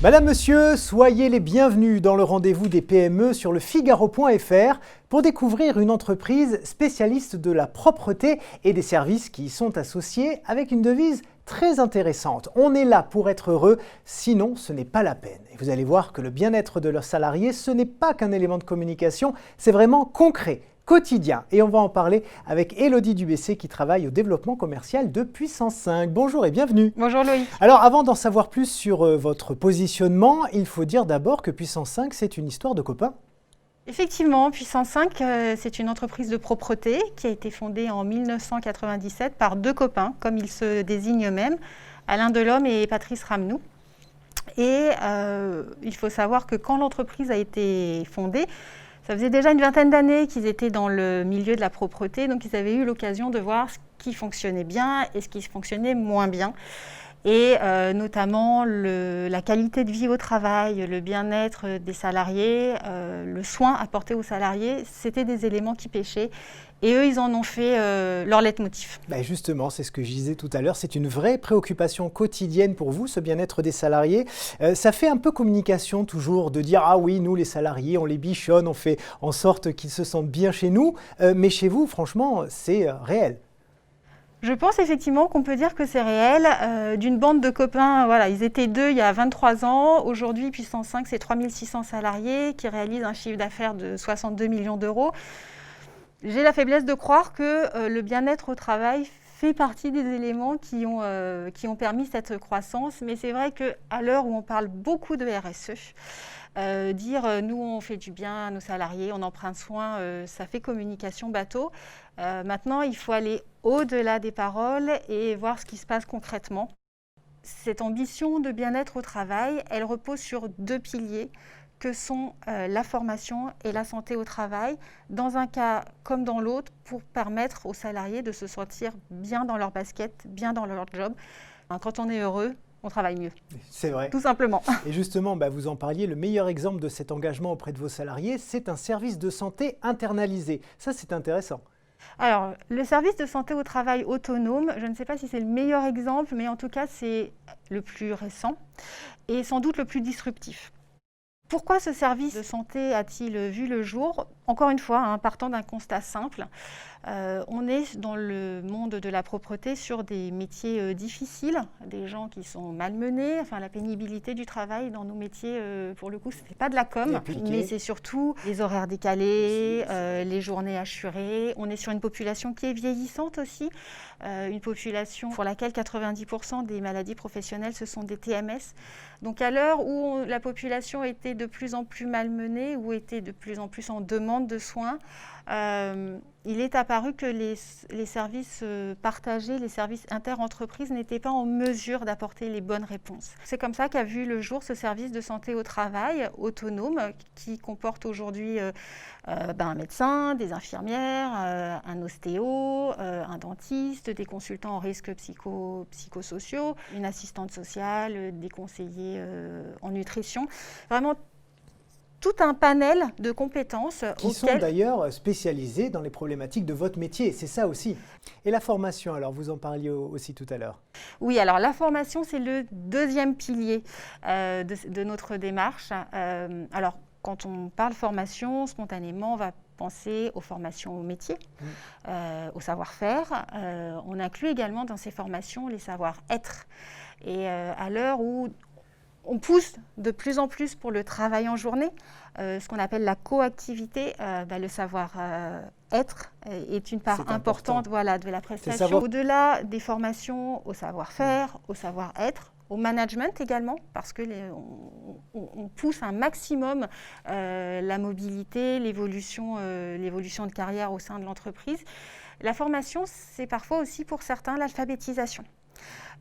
Madame, Monsieur, soyez les bienvenus dans le rendez-vous des PME sur le Figaro.fr pour découvrir une entreprise spécialiste de la propreté et des services qui y sont associés avec une devise très intéressante. On est là pour être heureux, sinon ce n'est pas la peine. Et vous allez voir que le bien-être de leurs salariés, ce n'est pas qu'un élément de communication, c'est vraiment concret, quotidien. Et on va en parler avec Élodie Dubessé qui travaille au développement commercial de Puissance 5. Bonjour et bienvenue. Bonjour Loïc. Alors avant d'en savoir plus sur votre positionnement, il faut dire d'abord que Puissance 5, c'est une histoire de copains. Effectivement, Puissance 5, c'est une entreprise de propreté qui a été fondée en 1997 par deux copains, comme ils se désignent eux-mêmes, Alain Delhomme et Patrice Ramnou. Et il faut savoir que quand l'entreprise a été fondée, ça faisait déjà une vingtaine d'années qu'ils étaient dans le milieu de la propreté, donc ils avaient eu l'occasion de voir ce qui fonctionnait bien et ce qui fonctionnait moins bien. Et notamment la qualité de vie au travail, le bien-être des salariés, le soin apporté aux salariés, c'était des éléments qui pêchaient. Et eux, ils en ont fait leur leitmotiv. Justement, c'est ce que je disais tout à l'heure, c'est une vraie préoccupation quotidienne pour vous, ce bien-être des salariés. Ça fait un peu communication toujours de dire « Ah oui, nous les salariés, on les bichonne, on fait en sorte qu'ils se sentent bien chez nous. » Mais chez vous, franchement, c'est réel. Je pense effectivement qu'on peut dire que c'est réel. D'une bande de copains, voilà, ils étaient deux il y a 23 ans. Aujourd'hui, Puissance 5, c'est 3600 salariés qui réalisent un chiffre d'affaires de 62 millions d'euros. J'ai la faiblesse de croire que le bien-être au travail fait partie des éléments qui ont permis cette croissance. Mais c'est vrai qu'à l'heure où on parle beaucoup de RSE, nous on fait du bien à nos salariés, on en prend soin, ça fait communication bateau. Maintenant, il faut aller au-delà des paroles et voir ce qui se passe concrètement. Cette ambition de bien-être au travail, elle repose sur deux piliers que sont la formation et la santé au travail, dans un cas comme dans l'autre, pour permettre aux salariés de se sentir bien dans leur basket, bien dans leur job. Quand on est heureux, on travaille mieux. C'est vrai. Tout simplement. Et justement, vous en parliez, le meilleur exemple de cet engagement auprès de vos salariés, c'est un service de santé internalisé. Ça, c'est intéressant. Alors, le service de santé au travail autonome, je ne sais pas si c'est le meilleur exemple, mais en tout cas, c'est le plus récent et sans doute le plus disruptif. Pourquoi ce service de santé a-t-il vu le jour ? Encore une fois, partant d'un constat simple, on est dans le monde de la propreté sur des métiers difficiles, des gens qui sont malmenés. La pénibilité du travail dans nos métiers, pour le coup, ce n'est pas de la com, mais c'est surtout les horaires décalés, les journées hachurées. On est sur une population qui est vieillissante aussi, une population pour laquelle 90% des maladies professionnelles, ce sont des TMS. Donc à l'heure où la population était de plus en plus malmenée ou était de plus en plus en demande de soins, il est apparu que les services partagés, les services inter-entreprises n'étaient pas en mesure d'apporter les bonnes réponses. C'est comme ça qu'a vu le jour ce service de santé au travail autonome qui comporte aujourd'hui un médecin, des infirmières, un ostéo, un dentiste, des consultants en risques psychosociaux, une assistante sociale, des conseillers en nutrition. Vraiment tout un panel de compétences qui sont d'ailleurs spécialisées dans les problématiques de votre métier, c'est ça aussi. Et la formation, alors vous en parliez aussi tout à l'heure. Oui, alors la formation, c'est le deuxième pilier de notre démarche. Alors, quand on parle formation, spontanément, on va penser aux formations au métier, au savoir-faire. On inclut également dans ces formations les savoir-être. Et à l'heure où on pousse de plus en plus pour le travail en journée, ce qu'on appelle la coactivité, le savoir-être est une part importante de la prestation. Au-delà des formations au savoir-faire, au savoir-être, au management également, parce que on pousse un maximum la mobilité, l'évolution de carrière au sein de l'entreprise. La formation, c'est parfois aussi pour certains l'alphabétisation.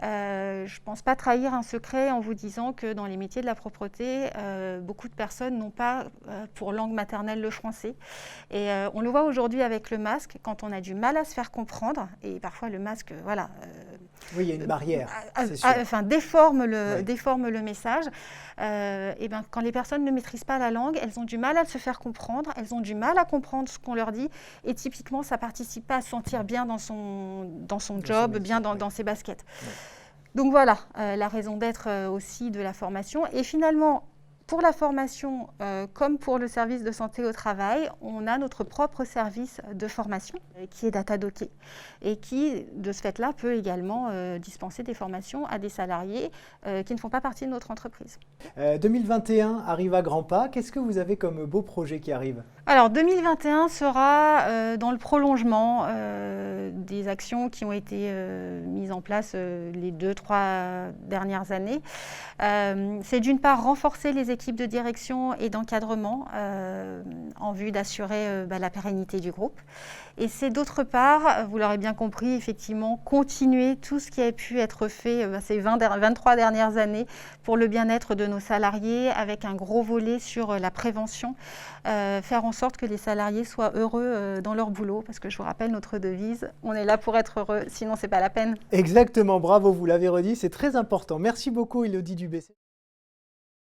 Je ne pense pas trahir un secret en vous disant que dans les métiers de la propreté, beaucoup de personnes n'ont pas pour langue maternelle le français. Et on le voit aujourd'hui avec le masque, quand on a du mal à se faire comprendre, et parfois le masque, oui, il y a une barrière, c'est sûr. Déforme le message. Quand les personnes ne maîtrisent pas la langue, elles ont du mal à se faire comprendre, elles ont du mal à comprendre ce qu'on leur dit, et typiquement, ça ne participe pas à se sentir bien dans son job, bien dans ses baskets. Ouais. Donc voilà, la raison d'être aussi de la formation. Et finalement, pour la formation, comme pour le service de santé au travail, on a notre propre service de formation qui est Datadocké et qui, de ce fait-là, peut également dispenser des formations à des salariés qui ne font pas partie de notre entreprise. 2021 arrive à grands pas. Qu'est-ce que vous avez comme beau projet qui arrive? Alors 2021 sera dans le prolongement des actions qui ont été mises en place les 2-3 dernières années. C'est d'une part renforcer les équipes de direction et d'encadrement en vue d'assurer la pérennité du groupe. Et c'est d'autre part, vous l'aurez bien compris, effectivement, continuer tout ce qui a pu être fait ces 23 dernières années pour le bien-être de nos salariés, avec un gros volet sur la prévention, faire en sorte que les salariés soient heureux dans leur boulot, parce que je vous rappelle notre devise, on est là pour être heureux, sinon c'est pas la peine. Exactement, bravo, vous l'avez redit, c'est très important. Merci beaucoup Élodie Dubessé.